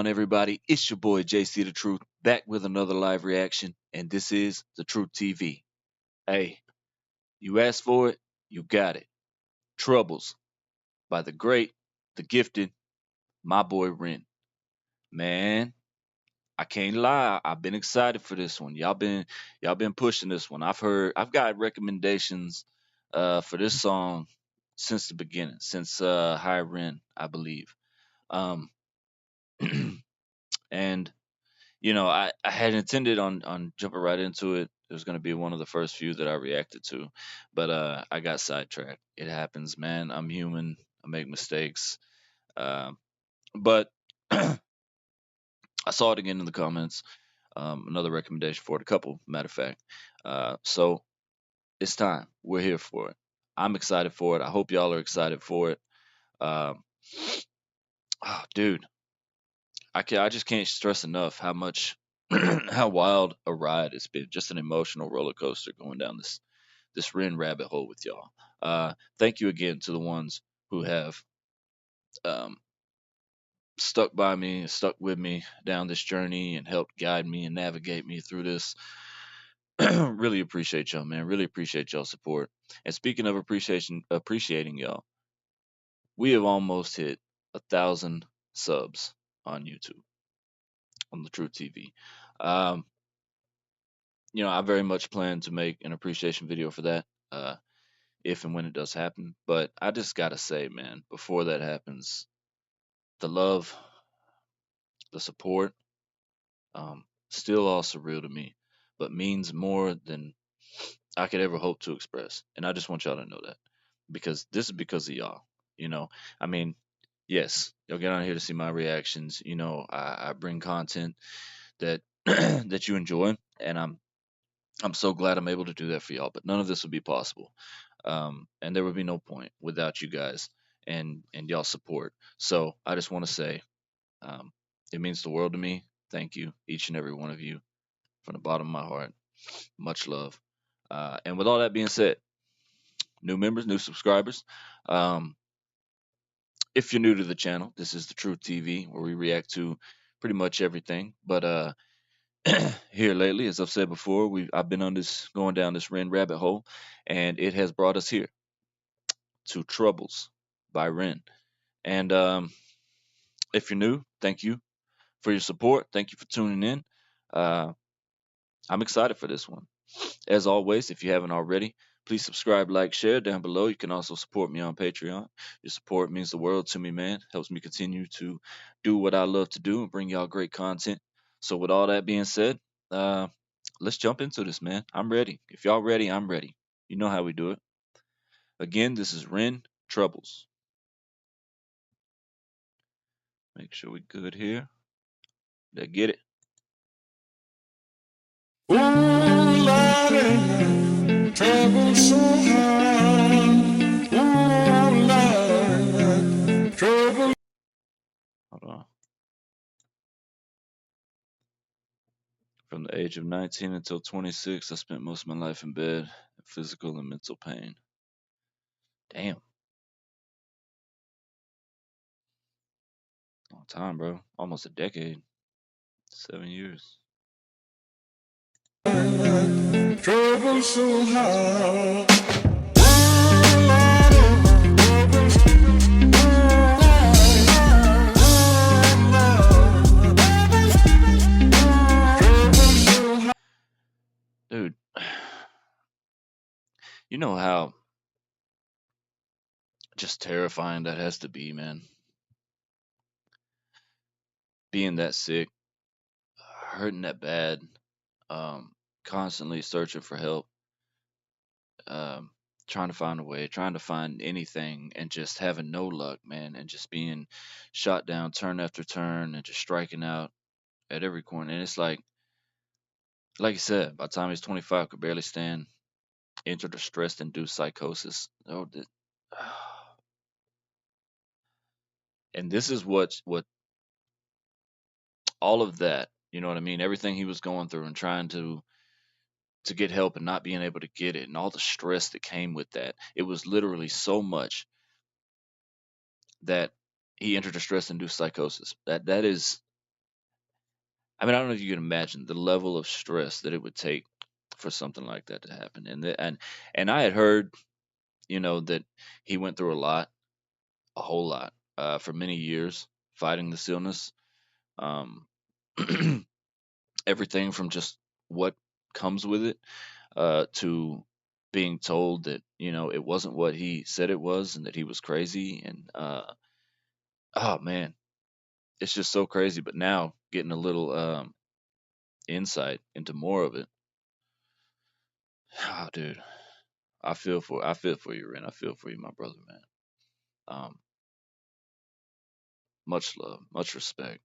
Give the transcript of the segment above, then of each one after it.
on, everybody? It's your boy JC the Truth, back with another live reaction, and this is the Truth TV. Hey, you asked for it, you got it. Troubles by the great, the gifted, my boy Ren. Man, I can't lie, I've been excited for this one. Y'all been pushing this one. I've got recommendations for this song since the beginning, since High Ren, I believe. Um, and I had intended on jumping right into it. It was going to be one of the first few that I reacted to, but I got sidetracked. It happens, man. I'm human. I make mistakes. Um, but I saw it again in the comments. Another recommendation for it, a couple, matter of fact. So it's time. We're here for it. I'm excited for it. I hope y'all are excited for it. Um, oh, dude, I just can't stress enough how much how wild a ride it's been. Just an emotional roller coaster going down this Ren rabbit hole with y'all. Thank you again to the ones who have um, stuck by me, stuck with me down this journey, and helped guide me and navigate me through this. Really appreciate y'all, man. Really appreciate y'all support. And speaking of appreciating y'all, we have almost hit 1,000 subs on YouTube on the Truth TV. Um, I very much plan to make an appreciation video for that. If and when it does happen. But I just gotta say, man, before that happens, the love, the support, still all surreal to me, but means more than I could ever hope to express. And I just want y'all to know that because this is because of y'all. You know, I mean, yes, y'all get on here to see my reactions. I bring content that that you enjoy, and I'm so glad I'm able to do that for y'all. But none of this would be possible, and there would be no point without you guys and y'all support. So I just want to say, um, it means the world to me. Thank you, each and every one of you, from the bottom of my heart. Much love. And with all that being said, new members, new subscribers. Um, if you're new to the channel, this is the Truth TV, where we react to pretty much everything. But here lately, as I've said before, I've been on this going down this Ren rabbit hole, and it has brought us here to Troubles by Ren. And if you're new, thank you for your support. Thank you for tuning in. Uh, I'm excited for this one. As always, if you haven't already, please subscribe, like, share down below. You can also support me on Patreon. Your support means the world to me, man. Helps me continue to do what I love to do and bring y'all great content. So, with all that being said, uh, let's jump into this, man. I'm ready. If y'all ready, I'm ready. You know how we do it. Again, this is Ren Troubles. Make sure we good here. Let's get it. Ooh, Lordy, trouble so hard. Ooh, Lordy, trouble. Hold on. From the age of 19 until 26, I spent most of my life in bed, in physical and mental pain. Damn. Long time, bro. Almost a decade. 7 years. Trouble so hard. Dude, you know how just terrifying that has to be, man. Being that sick, hurting that bad, um, constantly searching for help, um, trying to find a way, trying to find anything, and just having no luck, man, and just being shot down turn after turn and just striking out at every corner. And it's like you said, by the time he's 25, could barely stand, entered a stress-induced psychosis. And this is what all of that, you know what I mean? Everything he was going through and trying to get help and not being able to get it and all the stress that came with that. It was literally so much that he entered a stress induced psychosis. That is I mean, I don't know if you can imagine the level of stress that it would take for something like that to happen. And I had heard, that he went through a lot, a whole lot, for many years fighting this illness. Um, Everything from just what comes with it, to being told that it wasn't what he said it was and that he was crazy. And oh man, it's just so crazy. But now getting a little insight into more of it. Oh, dude, I feel for you, Ren. I feel for you, my brother, man. Um, much love, much respect,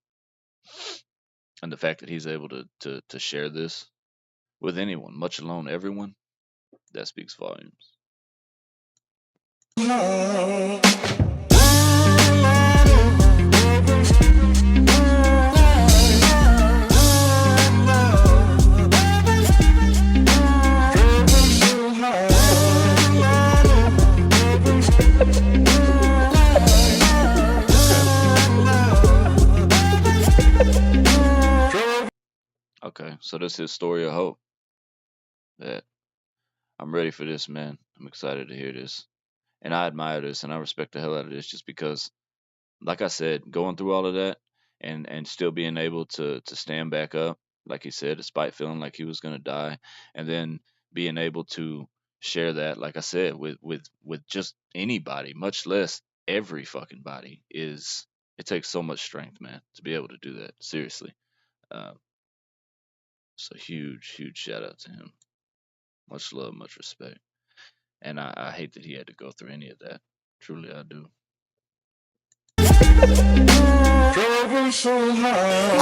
and the fact that he's able to share this with anyone, much alone everyone, that speaks volumes. Okay, so this is his story of hope. That I'm ready for this, man. I'm excited to hear this, and I admire this, and I respect the hell out of this, just because, like I said, going through all of that and still being able to stand back up, like he said, despite feeling like he was gonna die, and then being able to share that, like I said, with just anybody, much less every fucking body, is it takes so much strength, man, to be able to do that. Seriously, uh, so huge shout out to him. Much love, much respect, and I hate that he had to go through any of that. Truly, I do.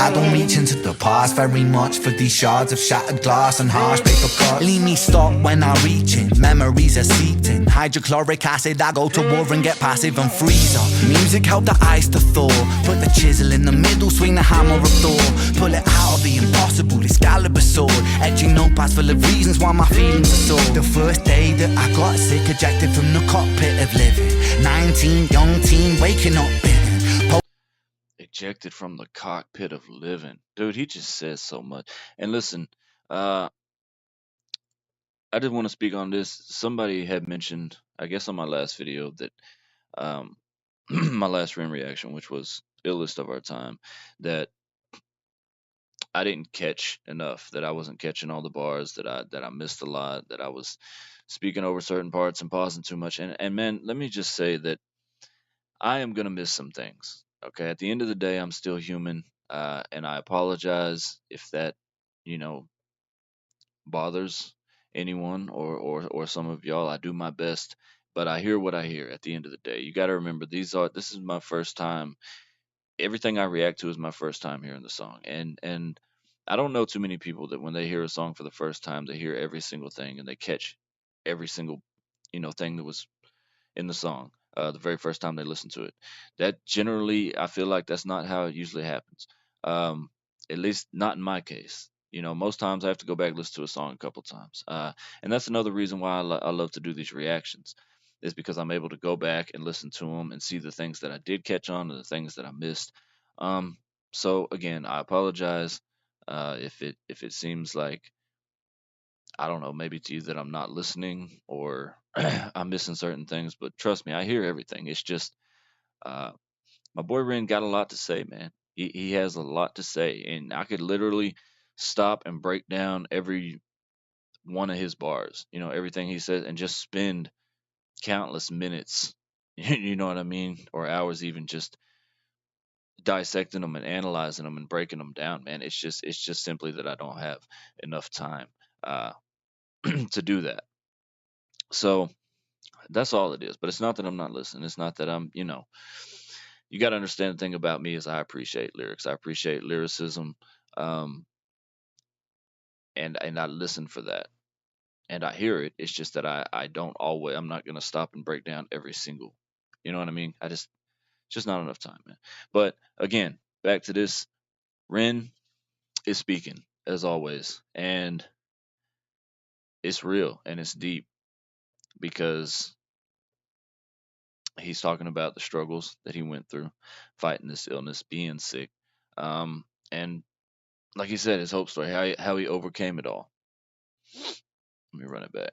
I don't reach into the past very much for these shards of shattered glass and harsh paper cuts. Leave me stop when I reach in, memories are seeped in. Hydrochloric acid, I go to war and get passive and freeze up. Music help the ice to thaw. Put the chisel in the middle, swing the hammer of Thor. Pull it out of the impossible, Excalibur sword. Etching notepads full of reasons why my feelings are sore. The first day that I got sick, ejected from the cockpit of living. 19, young teen, waking up bitten. Ejected from the cockpit of living. Dude, he just says so much. And listen, uh, I did want to speak on this. Somebody had mentioned, I guess on my last video, that um, my last rim reaction, which was illest of our time, that I didn't catch enough, that I wasn't catching all the bars, that I missed a lot, that I was speaking over certain parts and pausing too much. And man, let me just say that I am gonna miss some things. Okay, at the end of the day, I'm still human, and I apologize if that, you know, bothers anyone or some of y'all. I do my best, but I hear what I hear. At the end of the day, you got to remember this is my first time. Everything I react to is my first time hearing the song, and I don't know too many people that when they hear a song for the first time, they hear every single thing and they catch every single thing that was in the song, the very first time they listen to it. That generally, I feel like that's not how it usually happens. Um, at least not in my case. Most times I have to go back and listen to a song a couple times, and that's another reason why I love to do these reactions, is because I'm able to go back and listen to them and see the things that I did catch on and the things that I missed. Um, so again, I apologize if it seems like, I don't know, maybe to you that I'm not listening or I'm missing certain things, but trust me, I hear everything. It's just uh, my boy Ren got a lot to say, man. He has a lot to say, and I could literally stop and break down every one of his bars, everything he says, and just spend countless minutes, you know what I mean, or hours even, just dissecting them and analyzing them and breaking them down, man. It's just simply that I don't have enough time uh, to do that. So that's all it is. But it's not that I'm not listening. It's not that you got to understand the thing about me is I appreciate lyrics. I appreciate lyricism. Um, and I listen for that. And I hear it. It's just that I don't always, I'm not going to stop and break down every single, you know what I mean? It's just not enough time, man. But again, back to this. Ren is speaking as always. And it's real and it's deep because he's talking about the struggles that he went through fighting this illness, being sick. And like he said, his hope story, how he overcame it all. Let me run it back.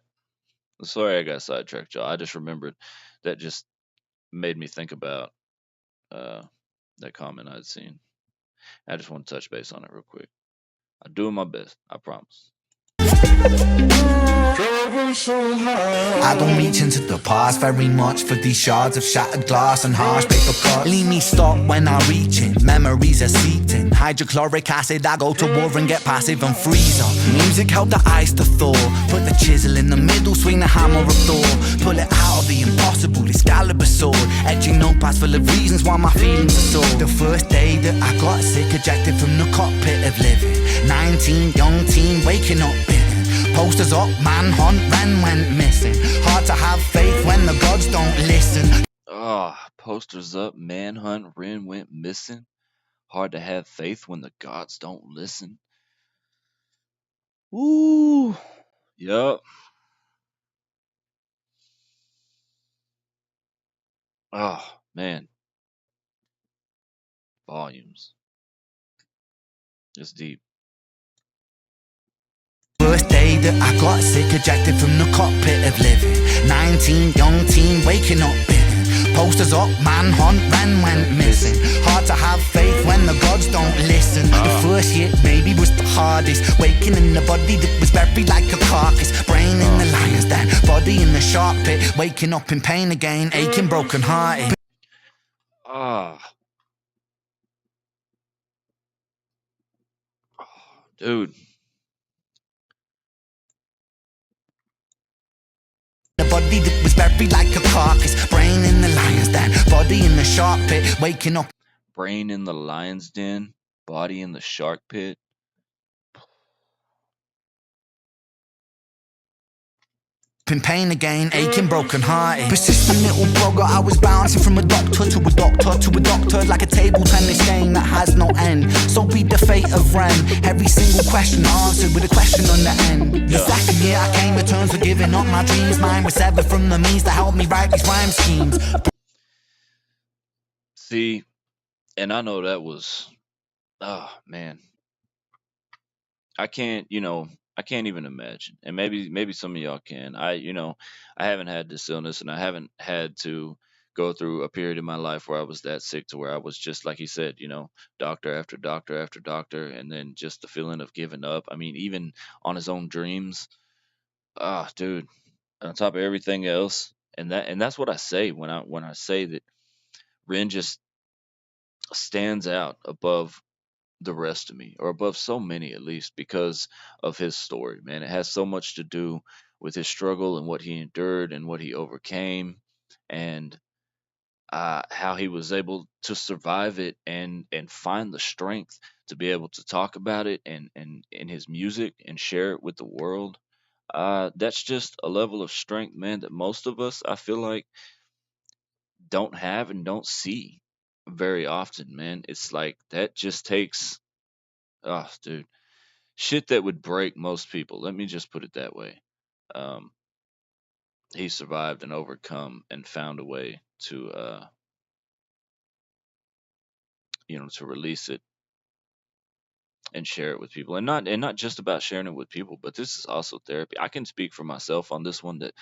Sorry, I got sidetracked, y'all. I just remembered that just made me think about uh, that comment I'd seen. I just want to touch base on it real quick. I'm doing my best. I promise. I don't reach into the past very much for these shards of shattered glass and harsh paper cuts. Leave me stop when I reach in, memories are seeped in. Hydrochloric acid, I go to war and get passive and freeze up. Music helped the ice to thaw. Put the chisel in the middle, swing the hammer of Thor. Pull it out of the impossible, Excalibur sword. Etching notepads full of reasons why my feelings are sore. The first day that I got sick, ejected from the cockpit of living. 19, young teen, waking up bitten. Posters up, manhunt, Ren went missing. Hard to have faith when the gods don't listen. Posters up, manhunt, Ren went missing. Hard to have faith when the gods don't listen. Ooh, yup. Oh man, volumes. It's deep. First day that I got sick, ejected from the cockpit of living. 19, young teen, waking up bitten. Posters up, manhunt, Ren went missing. Hard to have faith when the gods don't listen. The first year maybe was the hardest. Waking in the body that was buried like a carcass. Brain in the lion's den, body in the shark pit. Waking up in pain again, aching, broken hearted. Ah, dude. The body that was buried like a carcass. Brain in the lion's den, body in the shark pit. Waking up. Brain in the lion's den, body in the shark pit. In pain again, aching, broken hearted. Persistent little blogger, I was bouncing from a doctor to a doctor to a doctor, like a table tennis game that has no end. So be the fate of Ren. Every single question answered with a question on the end. The second year I came to terms with giving up my dreams. Mine was severed from the means to help me write these rhyme schemes. See, and I know that was, oh man, I can't, I can't even imagine. And maybe some of y'all can. I haven't had this illness and I haven't had to go through a period in my life where I was that sick to where I was just like he said, doctor after doctor after doctor, and then just the feeling of giving up. I mean, even on his own dreams. Dude, on top of everything else, and that's what I say when I say that Ren just stands out above the rest of me, or above so many at least, because of his story, man. It has so much to do with his struggle and what he endured and what he overcame, and how he was able to survive it and find the strength to be able to talk about it and in his music and share it with the world. That's just a level of strength, man, that most of us, I feel like, don't have and don't see very often, man. It's like that just takes, oh, dude, shit that would break most people. Let me just put it that way. Um, he survived and overcome and found a way to, to release it and share it with people, and not just about sharing it with people, but this is also therapy. I can speak for myself on this one that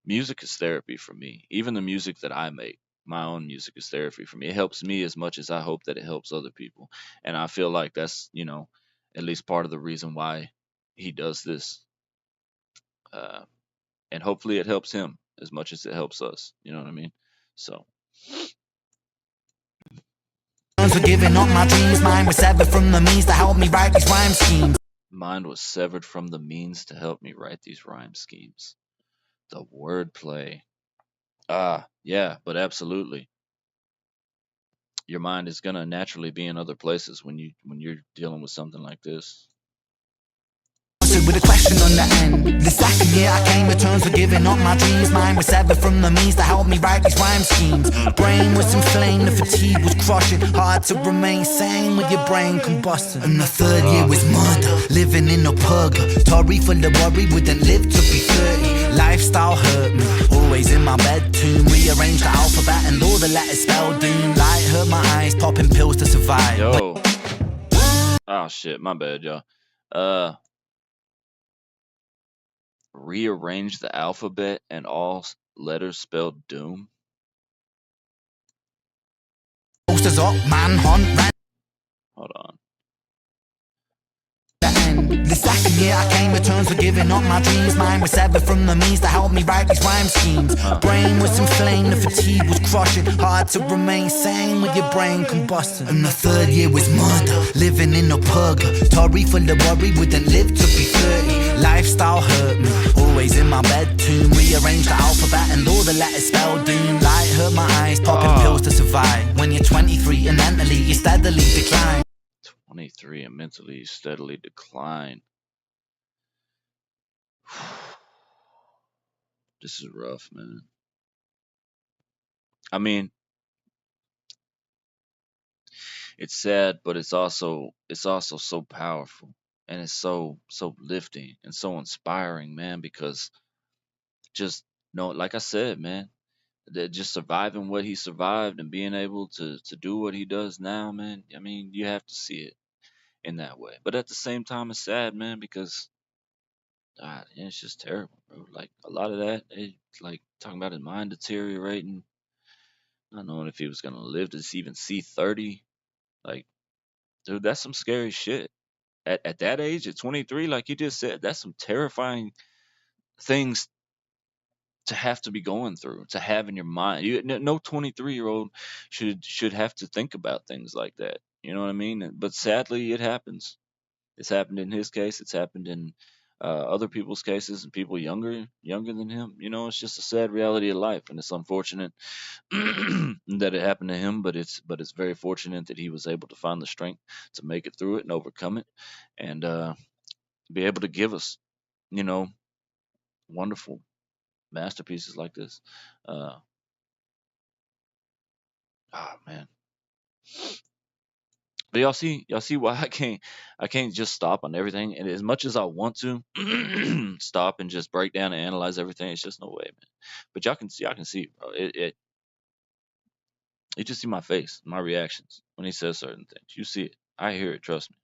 music is therapy for me. Even the music that I make, my own music, is therapy for me. It helps me as much as I hope that it helps other people, and I feel like that's at least part of the reason why he does this. Uh, and hopefully it helps him as much as it helps us. You know what I mean? So For giving up my dreams, mine was severed from the means to help me write these rhyme schemes. mine was severed from the means to help me write these rhyme schemes. The wordplay. Yeah, but absolutely. Your mind is gonna naturally be in other places when you're dealing with something like this. With a question on the end. The second year I came to terms with giving up my dreams. Mine was severed from the means to help me write these rhyme schemes. Brain was inflamed, the fatigue was crushing. Hard to remain sane with your brain combusting. And the third year was murder, living in a purgatory full of worry. Wouldn't live to be 30. Lifestyle hurt me, always in my bed tomb. Rearranged the alphabet and all the letters spelled doom. Light hurt my eyes, popping pills to survive. Yo. Oh shit, my bad, y'all. Uh, rearrange the alphabet and all letters spelled doom. Posters up, manhunt, ran Hold on. the end. The second year I came to terms with giving up my dreams. Mine was severed from the means to help me write these rhyme schemes. Huh. Brain was inflamed, the fatigue was crushing. Hard to remain sane with your brain combusting. And the third year was murder, living in a purgatory full of worry. Wouldn't live to be 30. Lifestyle hurt me, always in my bed tomb. Rearrange the alphabet and all the letters spell doom. Light hurt my eyes, popping pills to survive. When you're 23 and mentally you steadily decline. 23 and mentally steadily decline. This is rough, man. I mean, it's sad, but it's also so powerful, and it's so lifting and so inspiring, man. Because just like I said, man, that just surviving what he survived and being able to do what he does now, man. I mean, you have to see it in that way. But at the same time, it's sad, man, because it's just terrible, bro. Like a lot of that, like talking about his mind deteriorating, not knowing if he was gonna live to even see 30. Like, dude, that's some scary shit. At that age, at 23, like you just said, that's some terrifying things to have to be going through, to have in your mind. No 23-year-old should have to think about things like that. You know what I mean? But sadly, it happens. It's happened in his case. It's happened in other people's cases and people younger than him. It's just a sad reality of life, and it's unfortunate that it happened to him. But it's very fortunate that he was able to find the strength to make it through it and overcome it, and be able to give us, you know, wonderful masterpieces like this. Uh, oh man. But y'all see why I can't just stop on everything. And as much as I want to stop and just break down and analyze everything, it's just no way, man. But y'all can see, bro. You just see my face, my reactions when he says certain things. You see it. I hear it, trust me.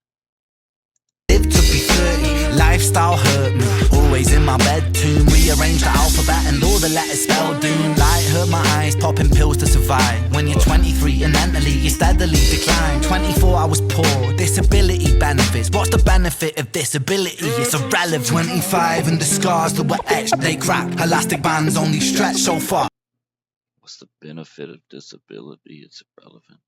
Live to be 30, lifestyle hurt me. Always in my bed tomb. Rearrange the alphabet and all the letters spell doom. Light hurt my eyes, popping pills to survive. When you're 23 and mentally you steadily decline. 24 I was poor, disability benefits. What's the benefit of disability? It's irrelevant. 25 and the scars that were etched, they crack. Elastic bands only stretch so far. What's the benefit of disability? It's irrelevant.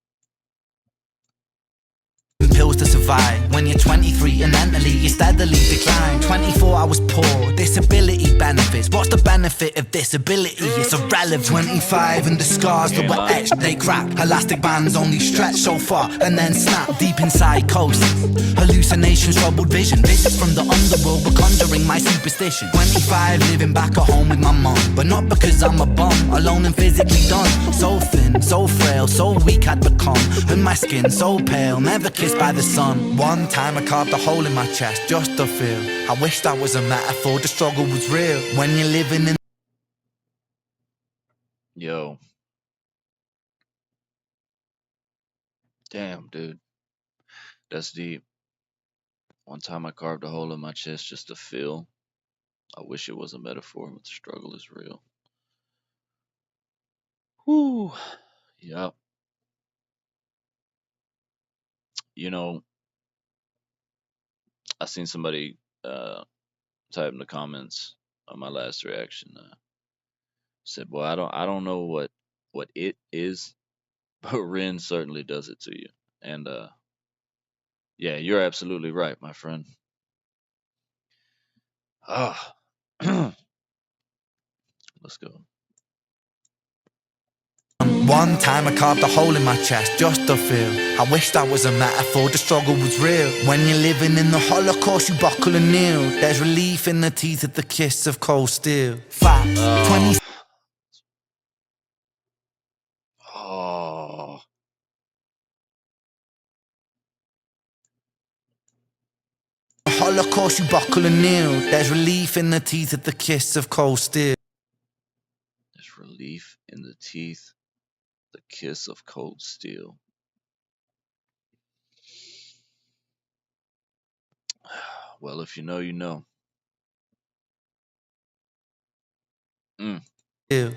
Pills to survive. When you're 23 and mentally you steadily decline. 24 I was poor, disability benefits. What's the benefit of disability? It's irrelevant. 25 and the scars that were etched, they crack. Elastic bands only stretch so far and then snap. Deep in psychosis, hallucinations, troubled vision. Visits from the underworld were conjuring my superstition. 25 living back at home with my mom, but not because I'm a bum, alone and physically done. So thin, so frail, so weak I'd become. And my skin so pale, never kissed by the sun. One time I carved a hole in my chest just to feel. I wish that was a metaphor, the struggle was real. When you're living in Yo, damn, dude, that's deep. One time I carved a hole in my chest just to feel. I wish it was a metaphor, but the struggle is real. Whew. Yep. You know, I seen somebody type in the comments on my last reaction. Said, "Well, I don't know what it is, but Ren certainly does it to you." And yeah, you're absolutely right, my friend. Ah, let's go. one time I carved a hole in my chest just to feel. I wish that was a metaphor, the struggle was real. When you're living in the Holocaust, you buckle and kneel. There's relief in the teeth of the kiss of cold steel. Facts, Oh, 20 oh, Holocaust, you buckle and kneel. There's relief in the teeth of the kiss of cold steel. there's relief in the teeth, the kiss of cold steel. Well, if you know, you know. Mm.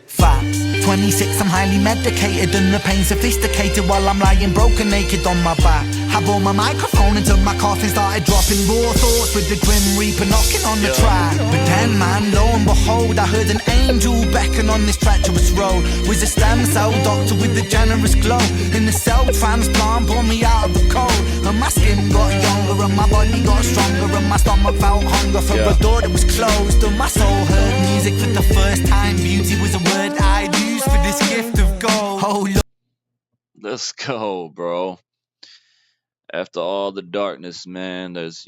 Facts. 26, I'm highly medicated and the pain sophisticated while I'm lying broken naked on my back. I bore my microphone until my coffin started dropping raw thoughts with the grim reaper knocking on the track. But then, man, lo and behold, I heard an angel beckon on this treacherous road. Was a stem cell doctor with a generous glow. In the cell transplant, pulled me out of the cold. And my skin got younger and my body got stronger and my stomach felt hunger for a door that was closed. And my soul heard music for the first time. Beauty was a word I'd use for this gift of gold. Oh, Let's go, bro. After all the darkness, man, there's,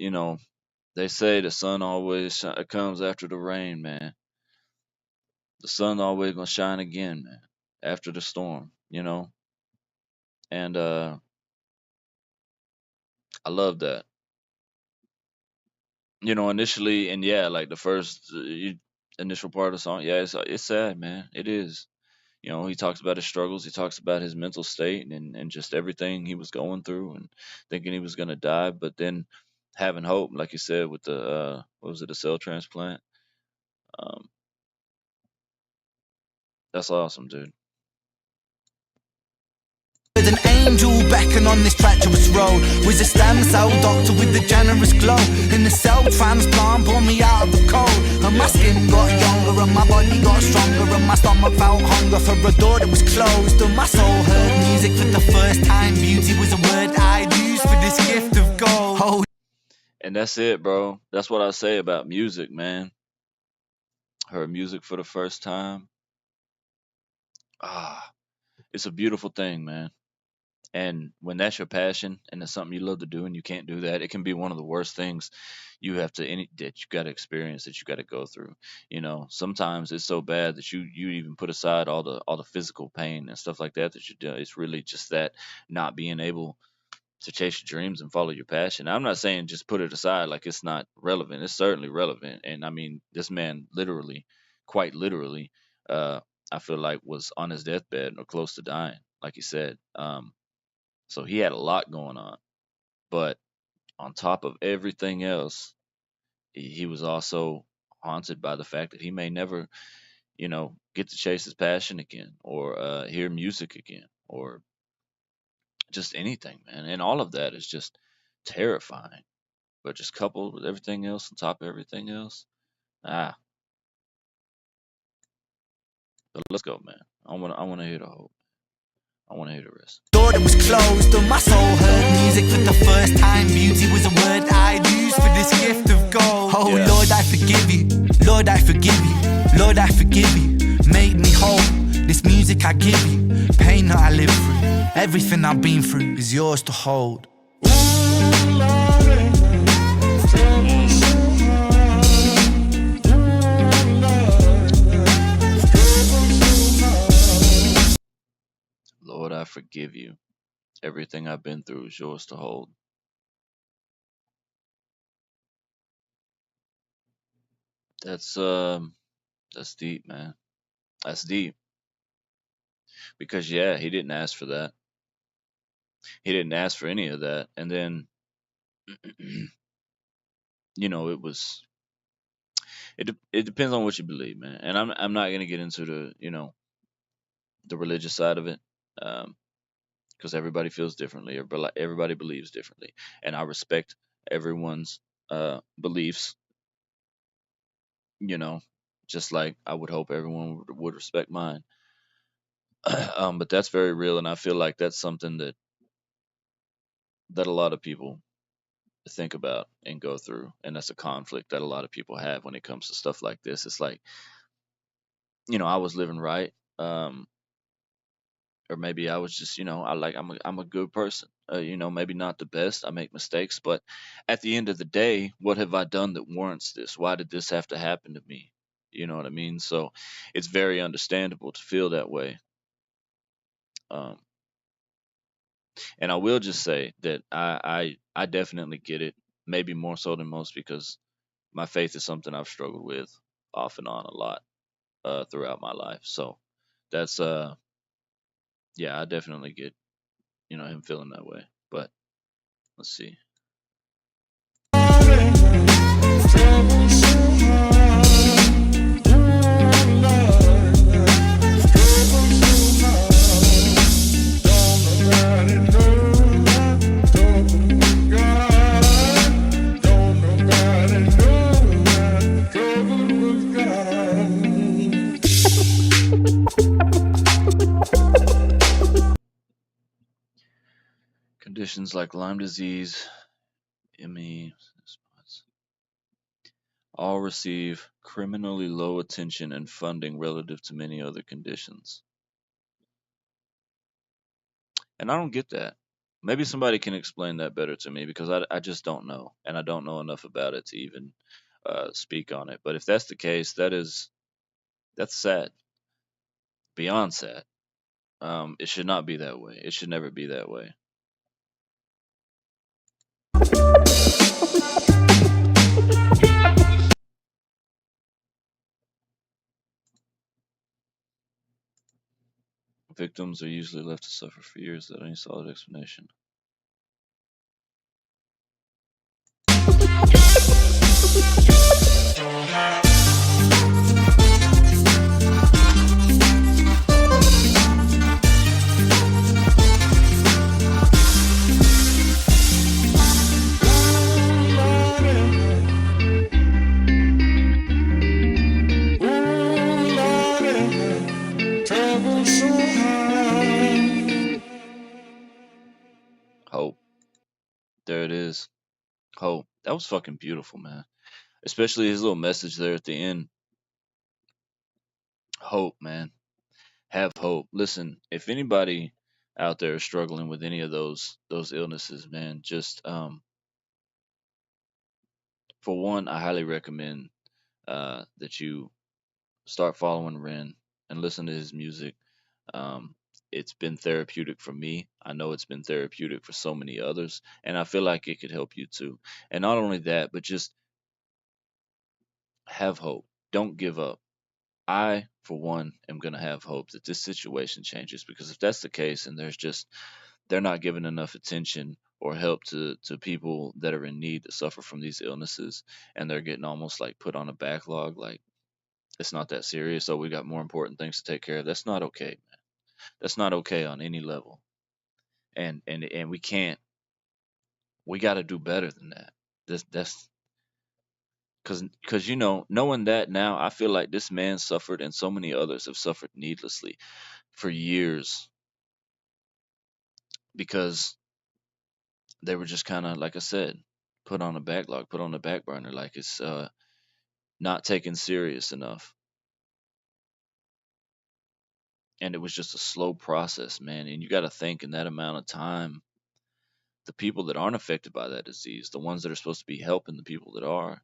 they say the sun always comes after the rain, man. The sun always gonna shine again, man, after the storm. And I love that. Initially, and yeah, like the first initial part of the song, yeah, it's sad, man. It is. He talks about his struggles. He talks about his mental state and just everything he was going through and thinking he was gonna die, but then having hope, like you said, with the what was it, a cell transplant. Um, that's awesome, dude. with an angel beckon on this treacherous road. Was a stem cell doctor with a generous glow. In the cell transplant, pulled me out of the cold. And my skin got younger and my body got stronger and my stomach felt hunger for a door that was closed. And my soul heard music for the first time. Beauty was a word I'd use for this gift of gold. Oh, And that's it, bro. That's what I say about music, man. Heard music for the first time. Ah, it's a beautiful thing, man. And when that's your passion and it's something you love to do and you can't do that, it can be one of the worst things that you got to experience, that you got to go through. Sometimes it's so bad that you even put aside all the physical pain and stuff like that you do. It's really just that not being able to chase your dreams and follow your passion. I'm not saying just put it aside like it's not relevant. It's certainly relevant. And I mean, this man literally, quite literally, uh, I feel like was on his deathbed or close to dying, like he said. So he had a lot going on. But on top of everything else, he was also haunted by the fact that he may never, get to chase his passion again or hear music again or just anything, man. And all of that is just terrifying. But just coupled with everything else on top of everything else, ah, but let's go, man. I wanna hear the whole. I wanna hear the rest. door that was closed and my soul heard music for the first time. Beauty was a word I'd use for this gift of gold. Oh, Yeah. Lord, I forgive you. Lord, I forgive you. Lord, I forgive you. Make me whole. This music I give you, pain that I live through, everything I've been through is yours to hold. Lord, I forgive you. Everything I've been through is yours to hold. That's that's deep, man. That's deep because yeah, he didn't ask for that. He didn't ask for any of that, and then it was. It depends on what you believe, man. And I'm not gonna get into the religious side of it, because everybody feels differently. Everybody believes differently, and I respect everyone's beliefs. You know, just like I would hope everyone would respect mine. But that's very real, and I feel like that's something that a lot of people think about and go through, and that's a conflict that a lot of people have when it comes to stuff like this. It's like I was living right, or maybe I was just I'm a good person. Maybe not the best. I make mistakes, but at the end of the day, what have I done that warrants this? Why did this have to happen to me? You know what I mean? So it's very understandable to feel that way. Um, and I will just say that I definitely get it, maybe more so than most, because my faith is something I've struggled with off and on a lot throughout my life. So that's yeah, I definitely get him feeling that way. But let's see. conditions like Lyme disease, ME, all receive criminally low attention and funding relative to many other conditions. And I don't get that. Maybe somebody can explain that better to me because I just don't know. And I don't know enough about it to even speak on it. But if that's the case, that's sad. Beyond sad. It should not be that way. It should never be that way. Victims are usually left to suffer for years without any solid explanation. Hope. There it is. Hope. That was fucking beautiful, man. Especially his little message there at the end. Hope, man. Have hope. Listen, if anybody out there is struggling with any of those illnesses, man, just for one, I highly recommend that you start following Ren and listen to his music. Um, it's been therapeutic for me. I know it's been therapeutic for so many others, and I feel like it could help you too. And not only that, but just have hope. Don't give up. I, for one, am going to have hope that this situation changes because if that's the case and they're not giving enough attention or help to people that are in need that suffer from these illnesses and they're getting almost like put on a backlog, like it's not that serious, so we got more important things to take care of. That's not okay, man. That's not okay on any level. And we got to do better than that. That's because knowing that now, I feel like this man suffered and so many others have suffered needlessly for years because they were just kind of, like I said, put on a backlog, put on the back burner, like it's not taken serious enough. And it was just a slow process, man. And you got to think in that amount of time, the people that aren't affected by that disease, the ones that are supposed to be helping the people that are,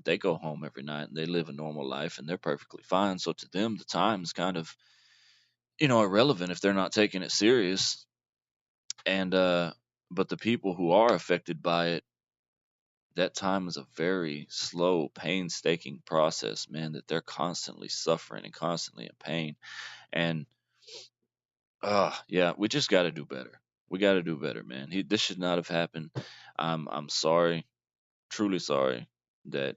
they go home every night and they live a normal life and they're perfectly fine. So to them, the time is kind of, irrelevant if they're not taking it serious. And, but the people who are affected by it, that time is a very slow, painstaking process, man, that they're constantly suffering and constantly in pain. And yeah, we just got to do better. We got to do better, man. This should not have happened. I'm sorry, truly sorry that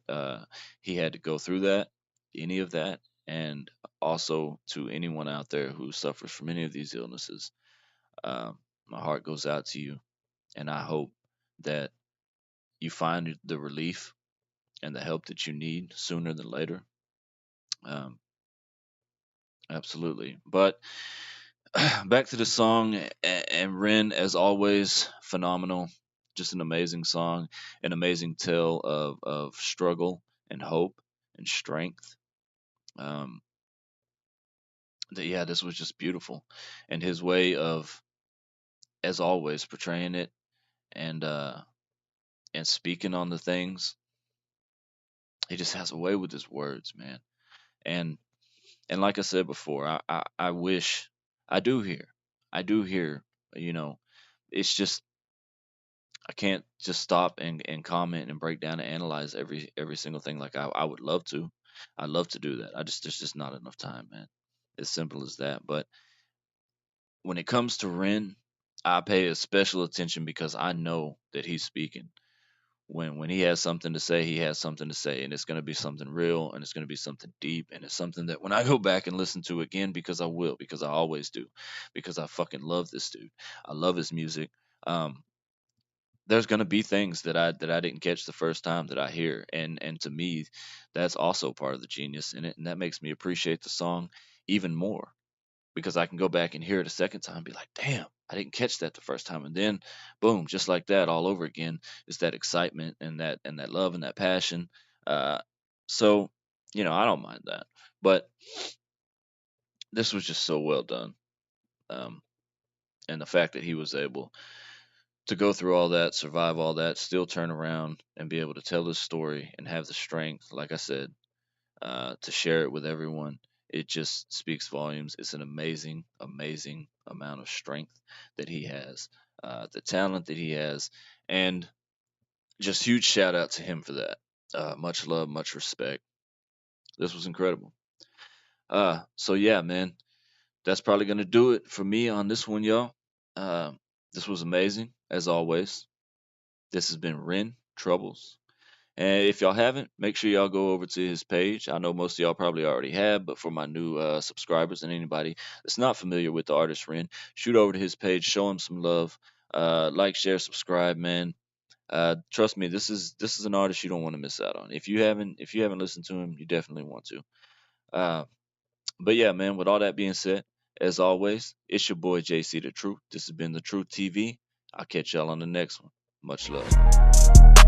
he had to go through that, any of that, and also to anyone out there who suffers from any of these illnesses. My heart goes out to you, and I hope that you find the relief and the help that you need sooner than later. Um, absolutely. But back to the song, and Ren, as always, phenomenal. Just an amazing song, an amazing tale of struggle and hope and strength. Um, yeah, this was just beautiful, and his way of, as always, portraying it and and speaking on the things. He just has a way with his words, man. And like I said before, I wish I do hear, I do hear, you know, it's just I can't just stop and comment and break down and analyze every single thing like I would love to. I'd love to do that. There's just not enough time, man. As simple as that. But when it comes to Ren, I pay a special attention because I know that he's speaking. When he has something to say, he has something to say, and it's gonna be something real, and it's gonna be something deep, and it's something that when I go back and listen to again, because I will, because I always do, because I fucking love this dude. I love his music. Um, there's gonna be things that I didn't catch the first time that I hear, and to me, that's also part of the genius in it, and that makes me appreciate the song even more because I can go back and hear it a second time and be like, damn, I didn't catch that the first time, and then boom, just like that, all over again, is that excitement and that love and that passion. Uh, so I don't mind that, but this was just so well done, um, and the fact that he was able to go through all that, survive all that, still turn around and be able to tell his story and have the strength, like I said, to share it with everyone. It just speaks volumes. It's an amazing, amazing amount of strength that he has, the talent that he has, and just huge shout out to him for that. Much love, much respect. This was incredible. So yeah, man, that's probably gonna do it for me on this one, y'all. Uh, this was amazing as always. This has been Ren Troubles. And if y'all haven't, make sure y'all go over to his page. I know most of y'all probably already have, but for my new subscribers and anybody that's not familiar with the artist Ren, shoot over to his page, show him some love, like, share, subscribe, man. Trust me, this is an artist you don't want to miss out on. If you haven't listened to him, you definitely want to. Uh, but yeah, man. With all that being said, as always, it's your boy JC the Truth. This has been the Truth TV. I'll catch y'all on the next one. Much love.